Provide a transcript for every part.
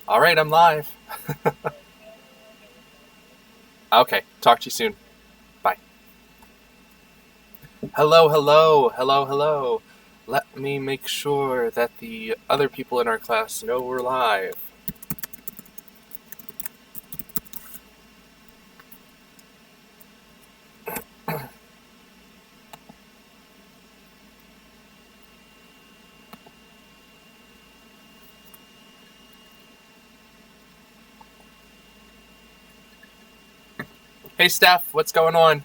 All right, I'm live. Okay, talk to you soon. Bye. Hello, hello, hello, hello. Let me make sure that the other people in our class know we're live. Hey, Steph, what's going on?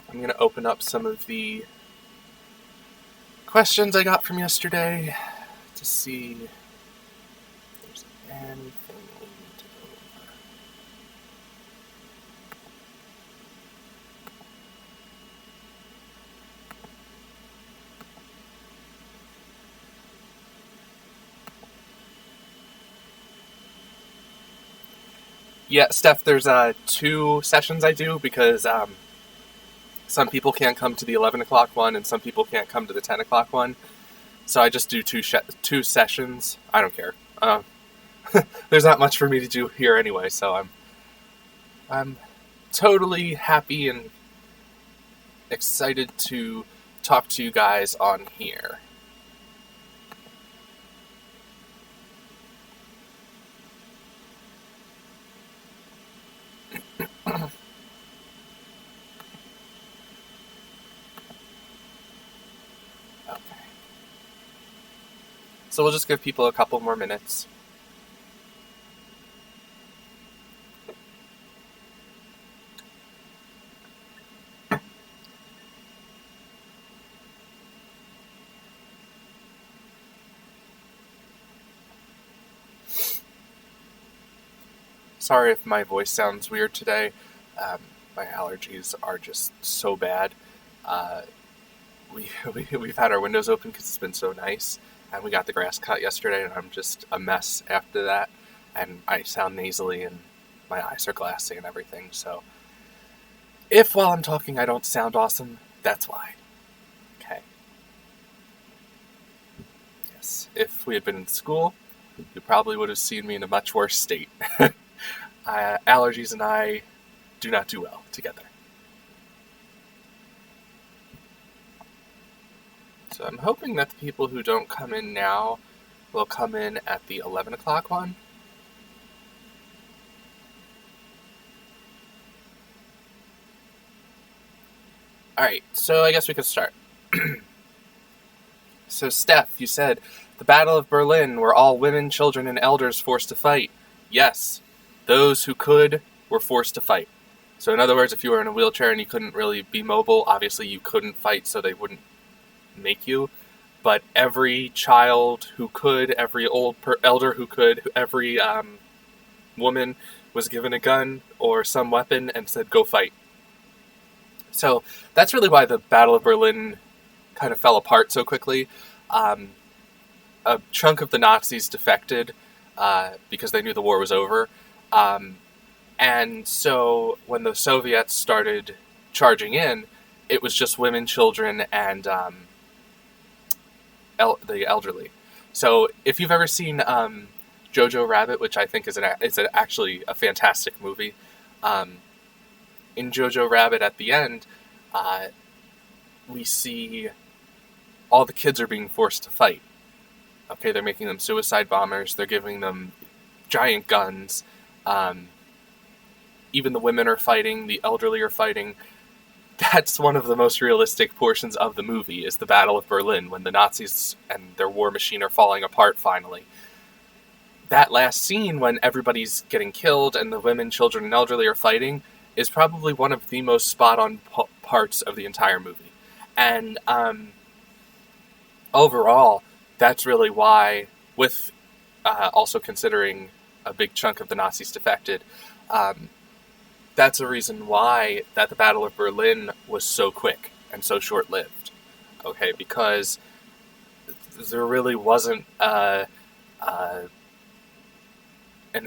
I'm going to open up some of the questions I got from yesterday to see if there's anything we need to go over. Yeah, Steph, there's two sessions I do because some people can't come to the 11 o'clock one and some people can't come to the 10 o'clock one. So I just do two sessions. I don't care. There's not much for me to do here anyway, so I'm totally happy and excited to talk to you guys on here. Okay. So we'll just give people a couple more minutes. Sorry if my voice sounds weird today. My allergies are just so bad. Uh, we've had our windows open because it's been so nice, and we got the grass cut yesterday, and I'm just a mess after that, and I sound nasally, and my eyes are glassy and everything. So, if while I'm talking I don't sound awesome, that's why. Okay. Yes. If we had been in school, you probably would have seen me in a much worse state. Allergies and I do not do well together. So I'm hoping that the people who don't come in now will come in at the 11 o'clock one. Alright, so I guess we could start. So, Steph, you said, the Battle of Berlin were all women, children, and elders forced to fight. Yes, those who could were forced to fight. So, in other words, if you were in a wheelchair and you couldn't really be mobile, obviously you couldn't fight, so they wouldn't make you. But every child who could, every elder who could, every woman was given a gun or some weapon and said, go fight. So that's really why the Battle of Berlin kind of fell apart so quickly. A chunk of the Nazis defected because they knew the war was over. And so when the Soviets started charging in, it was just women, children, and the elderly. So if you've ever seen Jojo Rabbit, which I think is actually a fantastic movie, in Jojo Rabbit at the end, we see all the kids are being forced to fight. Okay, they're making them suicide bombers. They're giving them giant guns. Even the women are fighting. The elderly are fighting. That's one of the most realistic portions of the movie, is the Battle of Berlin, when the Nazis and their war machine are falling apart finally. That last scene, when everybody's getting killed and the women, children, and elderly are fighting, is probably one of the most spot-on parts of the entire movie. And overall, that's really why, with also considering a big chunk of the Nazis defected, that's a reason why that the Battle of Berlin was so quick and so short-lived. Okay, because there really wasn't an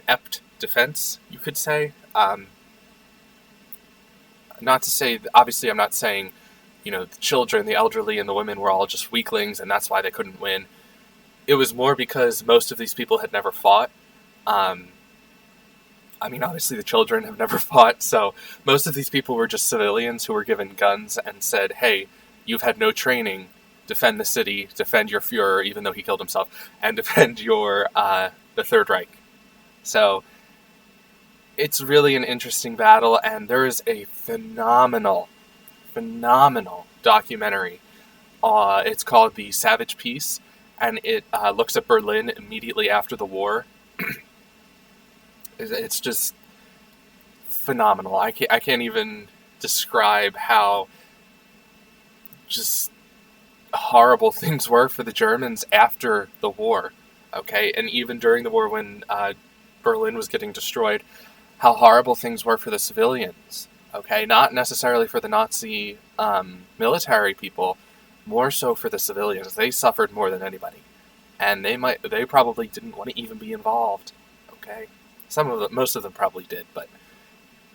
apt defense, you could say. Not to say, obviously I'm not saying the children, the elderly, and the women were all just weaklings, and that's why they couldn't win. It was more because most of these people had never fought. Obviously the children have never fought, so most of these people were just civilians who were given guns and said, hey, you've had no training, defend the city, defend your Fuhrer, even though he killed himself, and defend the Third Reich. So it's really an interesting battle, and there is a phenomenal documentary. It's called The Savage Peace, and it looks at Berlin immediately after the war. It's just phenomenal. I can't even describe how just horrible things were for the Germans after the war. Okay, and even during the war when Berlin was getting destroyed, how horrible things were for the civilians. Okay, not necessarily for the Nazi military people, more so for the civilians. They suffered more than anybody, and they probably didn't want to even be involved. Okay. Most of them probably did, but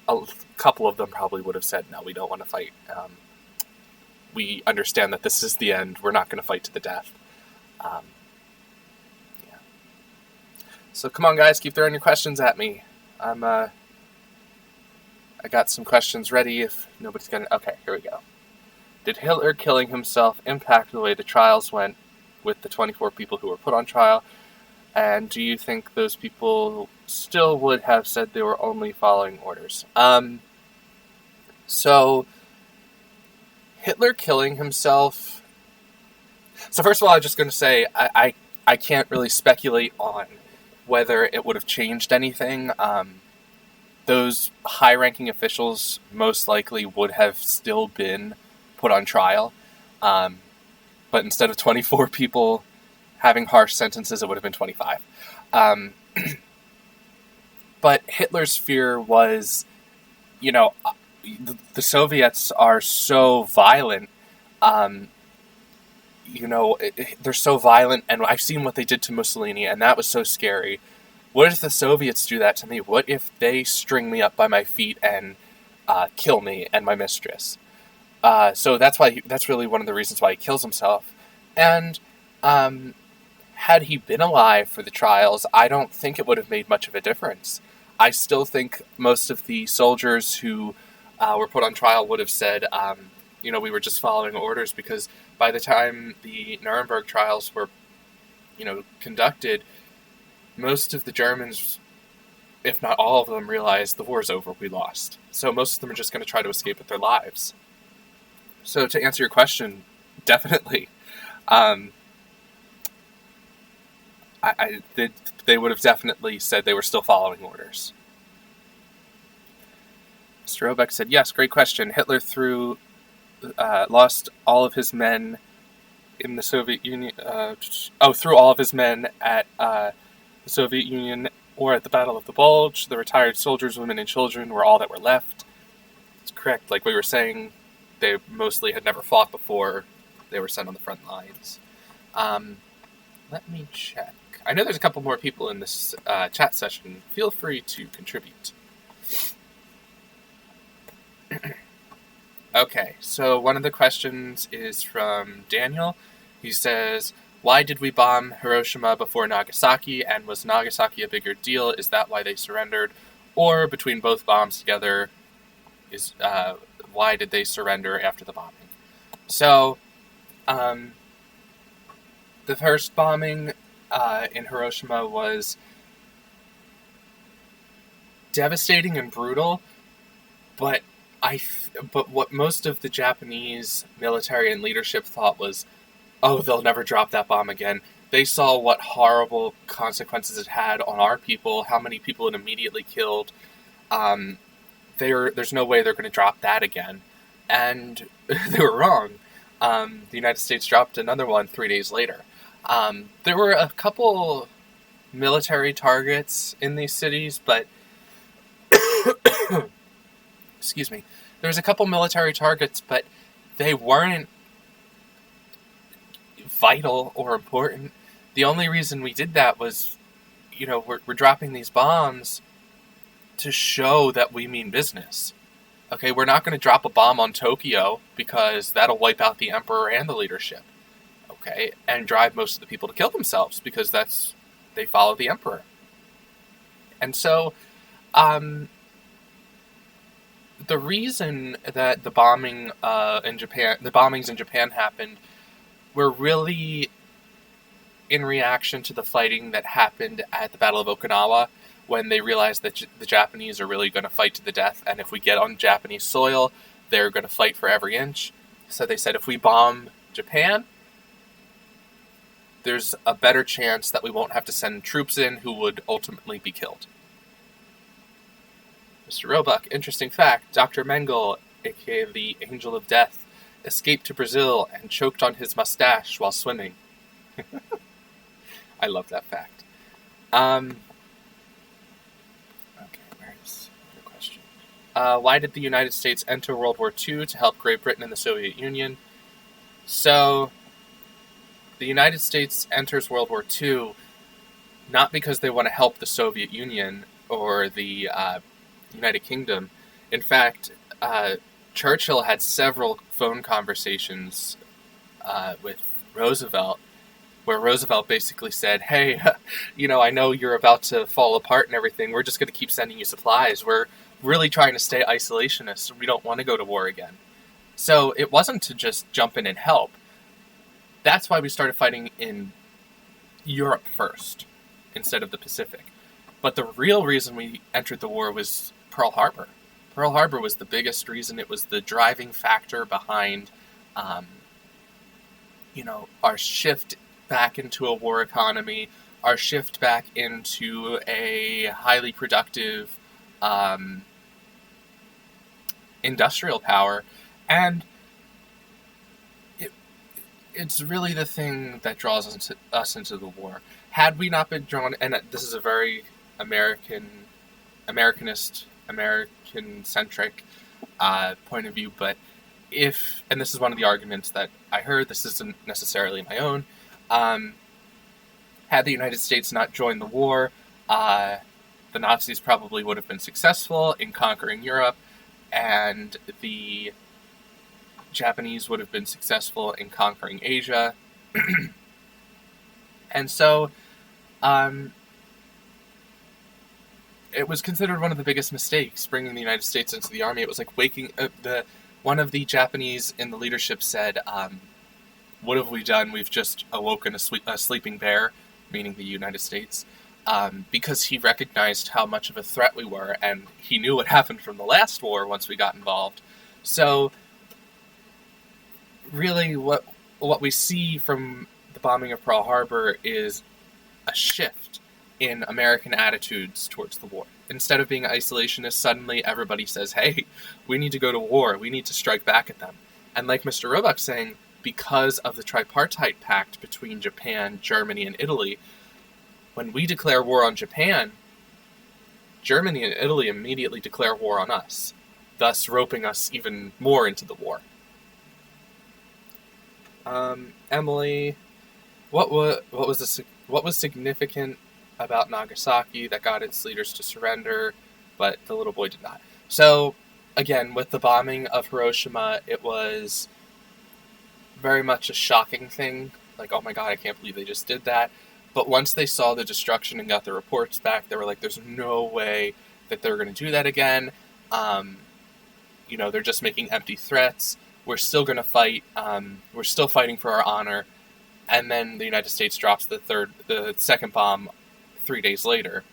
a couple of them probably would have said, no, we don't want to fight. We understand that this is the end. We're not going to fight to the death. Yeah. So come on, guys, keep throwing your questions at me. I got some questions ready if nobody's going to... Okay, here we go. Did Hitler killing himself impact the way the trials went with the 24 people who were put on trial? And do you think those people still would have said they were only following orders? So, Hitler killing himself... So first of all, I'm just going to say, I can't really speculate on whether it would have changed anything. Those high-ranking officials most likely would have still been put on trial. But instead of 24 people having harsh sentences, it would have been 25. But Hitler's fear was, the Soviets are so violent. They're so violent, and I've seen what they did to Mussolini, and that was so scary. What if the Soviets do that to me? What if they string me up by my feet and kill me and my mistress? So that's really one of the reasons why he kills himself. And had he been alive for the trials, I don't think it would have made much of a difference. I still think most of the soldiers who were put on trial would have said, we were just following orders, because by the time the Nuremberg trials were, conducted, most of the Germans, if not all of them, realized the war's over, we lost. So most of them are just going to try to escape with their lives. So to answer your question, definitely. They would have definitely said they were still following orders. Mr. Robeck said, yes, great question. Hitler lost all of his men in the Soviet Union. Threw all of his men at the Soviet Union or at the Battle of the Bulge. The retired soldiers, women, and children were all that were left. It's correct. Like we were saying, they mostly had never fought before. They were sent on the front lines. Let me check. I know there's a couple more people in this chat session. Feel free to contribute. Okay, so one of the questions is from Daniel. He says, why did we bomb Hiroshima before Nagasaki, and was Nagasaki a bigger deal? Is that why they surrendered? Or between both bombs together, why did they surrender after the bombing? So, the first bombing in Hiroshima was devastating and brutal, but what most of the Japanese military and leadership thought was, oh, they'll never drop that bomb again. They saw what horrible consequences it had on our people, how many people it immediately killed. There's no way they're going to drop that again. And they were wrong. The United States dropped another one 3 days later. There were a couple military targets in these cities, but excuse me. There was a couple military targets, but they weren't vital or important. The only reason we did that was, we're dropping these bombs to show that we mean business. Okay, we're not going to drop a bomb on Tokyo because that'll wipe out the emperor and the leadership. Okay, and drive most of the people to kill themselves because they follow the emperor. And so, the reason that the bombings in Japan happened, were really in reaction to the fighting that happened at the Battle of Okinawa, when they realized that the Japanese are really going to fight to the death, and if we get on Japanese soil, they're going to fight for every inch. So they said, if we bomb Japan, there's a better chance that we won't have to send troops in who would ultimately be killed. Mr. Roebuck, interesting fact, Dr. Mengele, aka the Angel of Death, escaped to Brazil and choked on his mustache while swimming. I love that fact. Okay, where's the question? Why did the United States enter World War II to help Great Britain and the Soviet Union? So, the United States enters World War II not because they want to help the Soviet Union or the United Kingdom. In fact, Churchill had several phone conversations with Roosevelt, where Roosevelt basically said, hey, I know you're about to fall apart and everything. We're just going to keep sending you supplies. We're really trying to stay isolationist. We don't want to go to war again. So it wasn't to just jump in and help. That's why we started fighting in Europe first, instead of the Pacific. But the real reason we entered the war was Pearl Harbor. Pearl Harbor was the biggest reason. It was the driving factor behind, our shift back into a war economy, our shift back into a highly productive industrial power, and it's really the thing that draws us into the war. Had we not been drawn, and this is a very American-centric point of view, but and this is one of the arguments that I heard, this isn't necessarily my own, had the United States not joined the war, the Nazis probably would have been successful in conquering Europe, and the Japanese would have been successful in conquering Asia. And so, it was considered one of the biggest mistakes, bringing the United States into the army. It was like one of the Japanese in the leadership said, what have we done? We've just awoken a sleeping bear, meaning the United States, because he recognized how much of a threat we were, and he knew what happened from the last war once we got involved. So, really, what we see from the bombing of Pearl Harbor is a shift in American attitudes towards the war. Instead of being isolationist, suddenly everybody says, hey, we need to go to war, we need to strike back at them. And like Mr. Roebuck's saying, because of the tripartite pact between Japan, Germany, and Italy, when we declare war on Japan, Germany and Italy immediately declare war on us, thus roping us even more into the war. Emily, what was significant about Nagasaki that got its leaders to surrender, but the little boy did not? So, again, with the bombing of Hiroshima, it was very much a shocking thing. Like, oh my god, I can't believe they just did that. But once they saw the destruction and got the reports back, they were like, there's no way that they're going to do that again. They're just making empty threats. We're still going to fight. We're still fighting for our honor. And then the United States drops the second bomb 3 days later.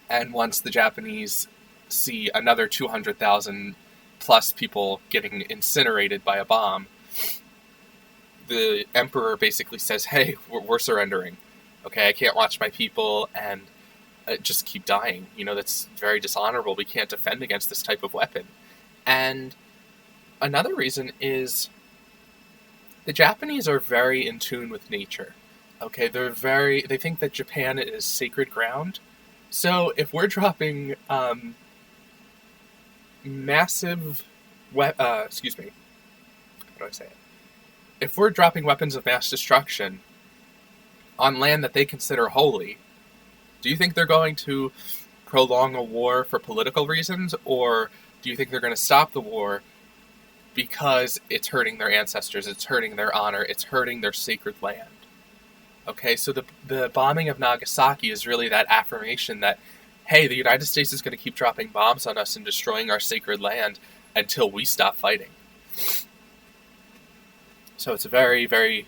And once the Japanese see another 200,000 plus people getting incinerated by a bomb, the emperor basically says, hey, we're surrendering. Okay, I can't watch my people and just keep dying. That's very dishonorable. We can't defend against this type of weapon. And another reason is the Japanese are very in tune with nature. Okay, they think that Japan is sacred ground. So if we're dropping massive excuse me, how do I say it? If we're dropping weapons of mass destruction on land that they consider holy, do you think they're going to prolong a war for political reasons, or Do you think they're going to stop the war because it's hurting their ancestors, it's hurting their honor, it's hurting their sacred land? Okay, so the bombing of Nagasaki is really that affirmation that, hey, the United States is going to keep dropping bombs on us and destroying our sacred land until we stop fighting. So it's a very, very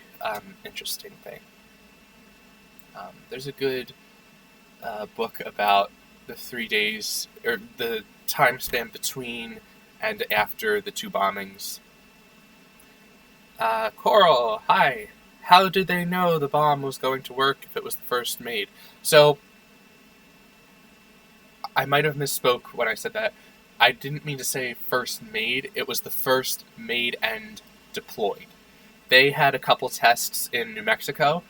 interesting thing. There's a good book about the 3 days, or the time span between and after the two bombings. Coral, hi. How did they know the bomb was going to work if it was the first made? So, I might have misspoke when I said that. I didn't mean to say first made. It was the first made and deployed. They had a couple tests in New Mexico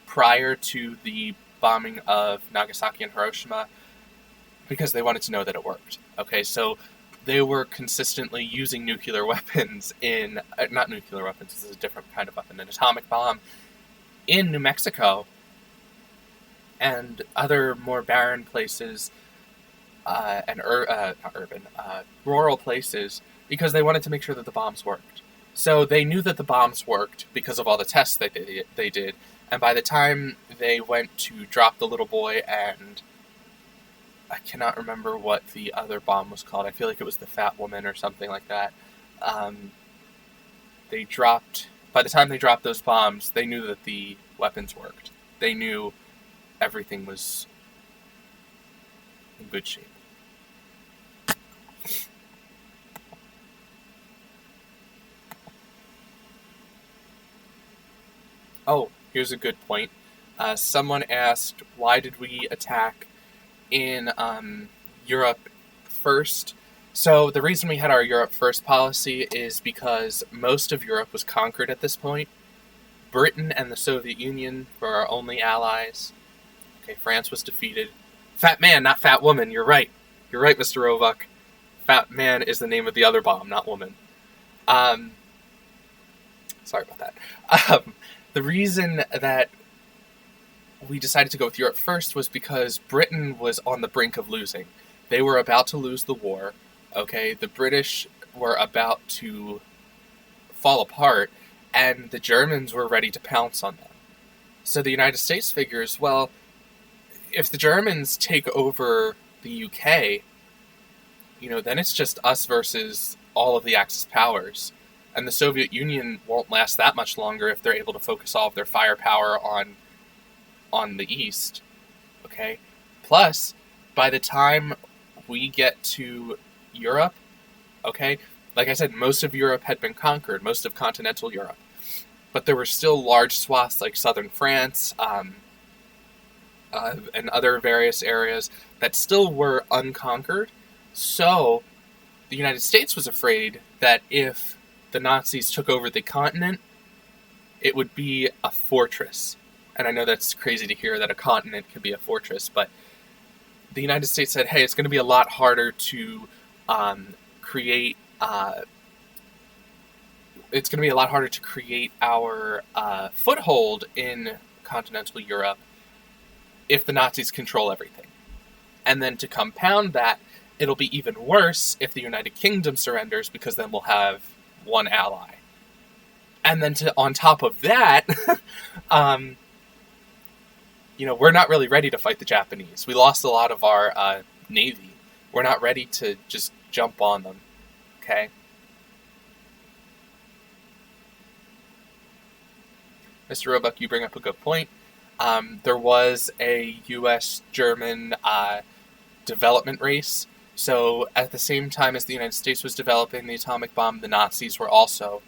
prior to the bombing of Nagasaki and Hiroshima because they wanted to know that it worked. Okay, so they were consistently using nuclear weapons in... not nuclear weapons, this is a different kind of weapon, an atomic bomb, in New Mexico and other more barren places and rural places because they wanted to make sure that the bombs worked. So they knew that the bombs worked because of all the tests that they did, and by the time they went to drop the little boy and... I cannot remember what the other bomb was called. I feel like it was the Fat Woman or something like that. By the time they dropped those bombs, they knew that the weapons worked. They knew everything was in good shape. Oh, here's a good point. Someone asked, why did we attack in Europe first? So the reason we had our Europe first policy is because most of Europe was conquered at this point. Britain and the Soviet Union were our only allies. Okay, France was defeated. Fat man, not fat woman, you're right. You're right, Mr. Roebuck. Fat man is the name of the other bomb, not woman. Sorry about that. The reason that we decided to go with Europe first was because Britain was on the brink of losing. They were about to lose the war, okay? The British were about to fall apart, and the Germans were ready to pounce on them. So the United States figures, well, if the Germans take over the UK, then it's just us versus all of the Axis powers. And the Soviet Union won't last that much longer if they're able to focus all of their firepower on the East, okay? Plus, by the time we get to Europe, okay, like I said, most of Europe had been conquered, most of continental Europe. But there were still large swaths like southern France and other various areas that still were unconquered. So the United States was afraid that if the Nazis took over the continent, it would be a fortress. And I know that's crazy to hear that a continent could be a fortress, but the United States said, hey, it's going to be a lot harder to create our foothold in continental Europe if the Nazis control everything. And then to compound that, it'll be even worse if the United Kingdom surrenders, because then we'll have one ally. And then on top of that, we're not really ready to fight the Japanese. We lost a lot of our navy. We're not ready to just jump on them, okay? Mr. Roebuck, you bring up a good point. There was a U.S.-German development race. So at the same time as the United States was developing the atomic bomb, the Nazis were also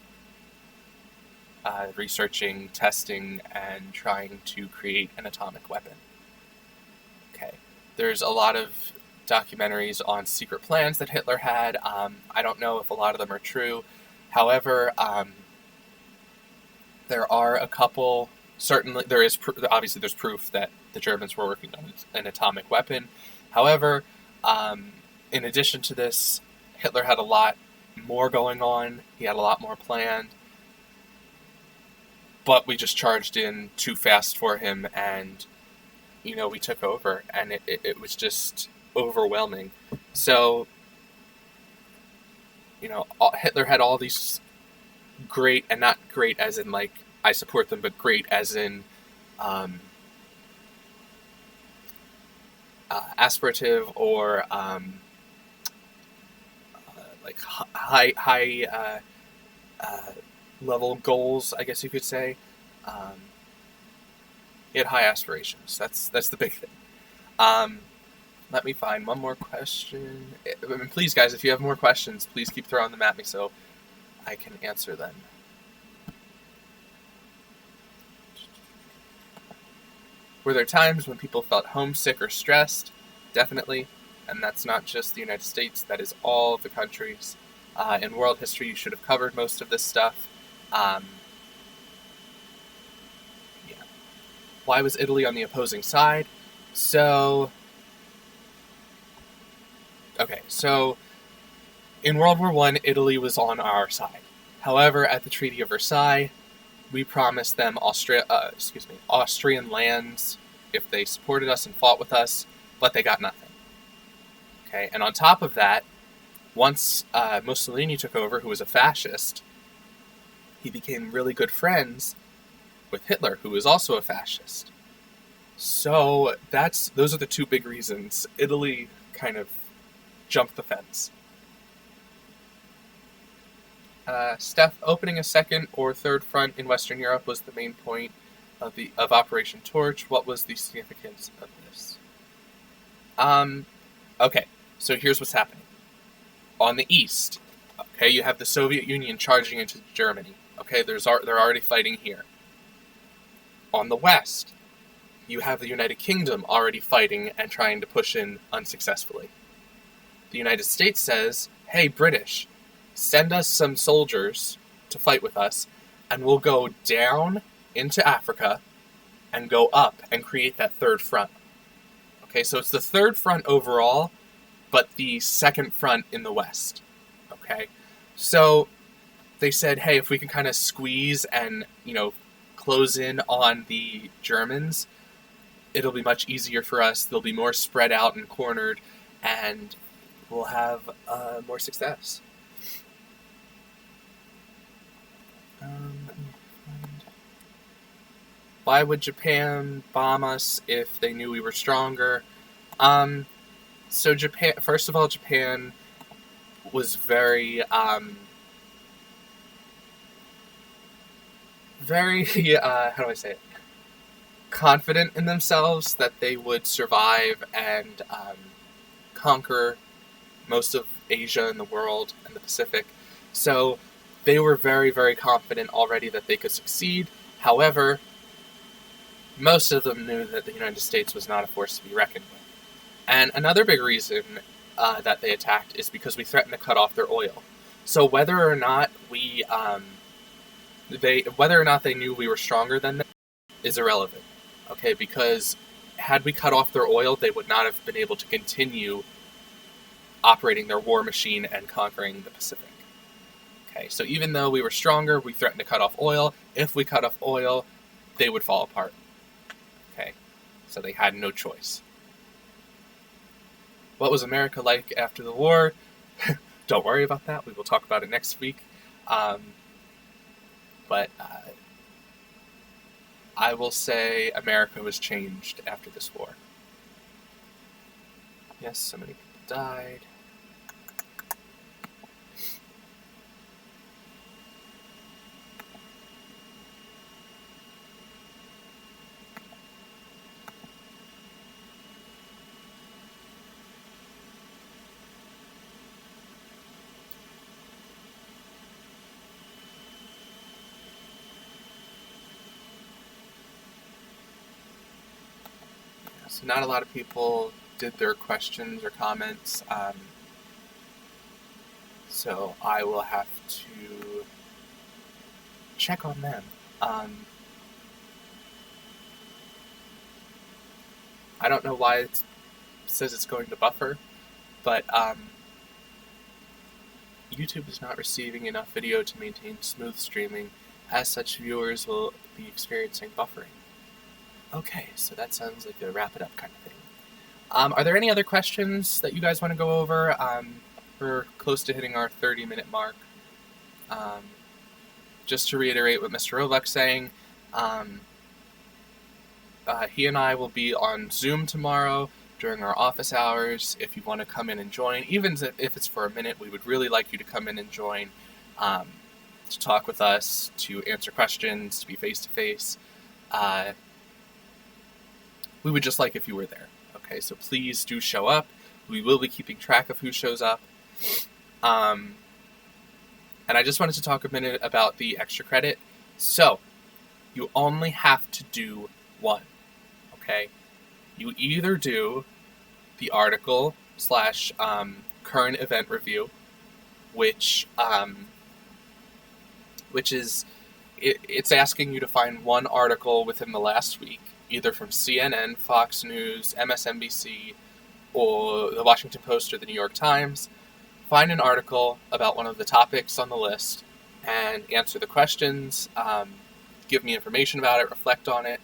researching, testing, and trying to create an atomic weapon. Okay. There's a lot of documentaries on secret plans that Hitler had. I don't know if a lot of them are true. However, there are a couple. Certainly, obviously there's proof that the Germans were working on an atomic weapon. However, in addition to this, Hitler had a lot more going on. He had a lot more planned. But we just charged in too fast for him, and, we took over, and it was just overwhelming. So, Hitler had all these great, and not great as in like I support them, but great as in aspirative or like high level goals, I guess you could say. Um, he had high aspirations. That's the big thing. Let me find one more question. Please, guys, if you have more questions, please keep throwing them at me so I can answer them. Were there times when people felt homesick or stressed? Definitely. And that's not just the United States, that is all of the countries. In world history, you should have covered most of this stuff. Yeah. Why was Italy on the opposing side? So in World War I, Italy was on our side. However, at the Treaty of Versailles, we promised them Austrian lands if they supported us and fought with us, but they got nothing. Okay, and on top of that, once Mussolini took over, who was a fascist, he became really good friends with Hitler, who was also a fascist. So those are the two big reasons Italy kind of jumped the fence. Steph, opening a second or third front in Western Europe was the main point of Operation Torch. What was the significance of this? Okay, so here's what's happening. On the east, okay, you have the Soviet Union charging into Germany. Okay, they're already fighting here. On the west, you have the United Kingdom already fighting and trying to push in unsuccessfully. The United States says, hey, British, send us some soldiers to fight with us, and we'll go down into Africa and go up and create that third front. Okay, so it's the third front overall, but the second front in the west. Okay, so they said, hey, if we can kind of squeeze and, close in on the Germans, it'll be much easier for us. They'll be more spread out and cornered, and we'll have more success. Why would Japan bomb us if they knew we were stronger? So Japan, first of all, Japan was very, how do I say it? Confident in themselves that they would survive and conquer most of Asia and the world and the Pacific. So they were very, very confident already that they could succeed. However, most of them knew that the United States was not a force to be reckoned with. And another big reason that they attacked is because we threatened to cut off their oil. So whether or not they knew we were stronger than them is irrelevant. Okay, because had we cut off their oil, they would not have been able to continue operating their war machine and conquering the Pacific. Okay, so even though we were stronger, we threatened to cut off oil. If we cut off oil, they would fall apart. Okay, so they had no choice. What was America like after the war? Don't worry about that. We will talk about it next week. But I will say America was changed after this war. Yes, so many people died. So not a lot of people did their questions or comments, so I will have to check on them. I don't know why it says it's going to buffer, but YouTube is not receiving enough video to maintain smooth streaming. As such, viewers will be experiencing buffering. Okay, so that sounds like a wrap it up kind of thing. Are there any other questions that you guys want to go over? We're close to hitting our 30-minute mark. Just to reiterate what Mr. Roebuck's saying, he and I will be on Zoom tomorrow during our office hours. If you want to come in and join, even if it's for a minute, we would really like you to come in and join, to talk with us, to answer questions, to be face-to-face. We would just like if you were there. Okay, so please do show up. We will be keeping track of who shows up. And I just wanted to talk a minute about the extra credit. So, you only have to do one. Okay? You either do the article / current event review, which is, it's asking you to find one article within the last week, either from CNN, Fox News, MSNBC, or the Washington Post or the New York Times. Find an article about one of the topics on the list and answer the questions, give me information about it, reflect on it.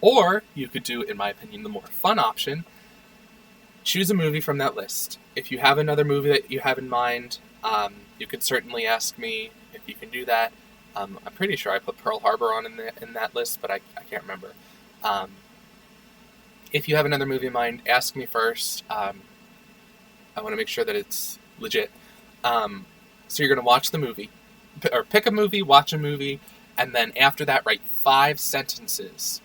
Or you could do, in my opinion, the more fun option, choose a movie from that list. If you have another movie that you have in mind, you could certainly ask me if you can do that. I'm pretty sure I put Pearl Harbor on in that list, but I can't remember. If you have another movie in mind, ask me first. I want to make sure that it's legit. So you're going to watch the movie, or pick a movie, watch a movie, and then after that write 5 sentences,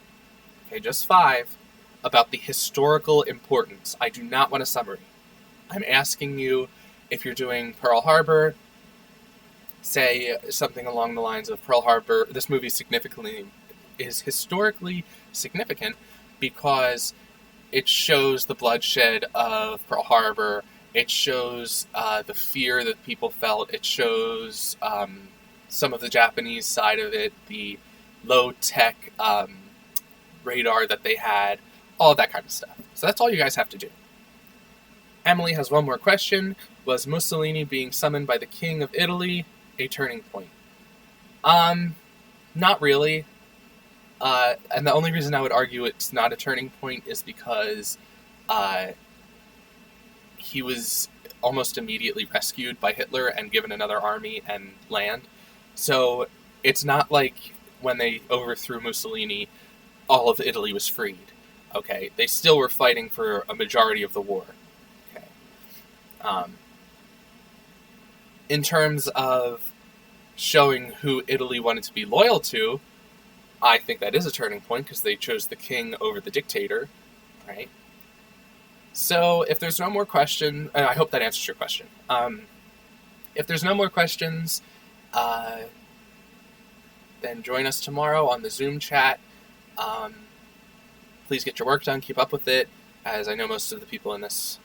okay, just 5, about the historical importance. I do not want a summary. I'm asking you, if you're doing Pearl Harbor, say something along the lines of Pearl Harbor, this movie is historically significant because it shows the bloodshed of Pearl Harbor. It shows the fear that people felt. It shows some of the Japanese side of it, the low-tech radar that they had, all that kind of stuff. So that's all you guys have to do. Emily has one more question. Was Mussolini being summoned by the King of Italy a turning point? Not really. And the only reason I would argue it's not a turning point is because he was almost immediately rescued by Hitler and given another army and land. So it's not like when they overthrew Mussolini, all of Italy was freed. Okay, they still were fighting for a majority of the war. Okay. In terms of showing who Italy wanted to be loyal to, I think that is a turning point because they chose the king over the dictator, right? So if there's no more question, and I hope that answers your question. If there's no more questions, then join us tomorrow on the Zoom chat. Please get your work done, keep up with it, as I know most of the people in this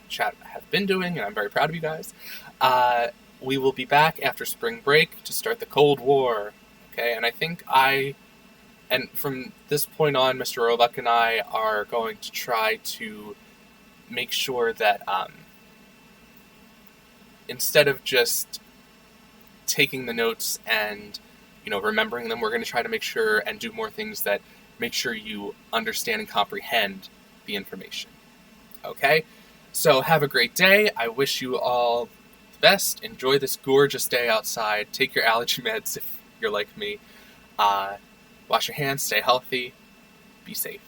chat have been doing, and I'm very proud of you guys. We will be back after spring break to start the Cold War. Okay, and I think and from this point on, Mr. Roebuck and I are going to try to make sure that instead of just taking the notes and, remembering them, we're going to try to make sure and do more things that make sure you understand and comprehend the information. Okay? So have a great day. I wish you all the best. Enjoy this gorgeous day outside. Take your allergy meds if you're like me. Wash your hands, stay healthy, be safe.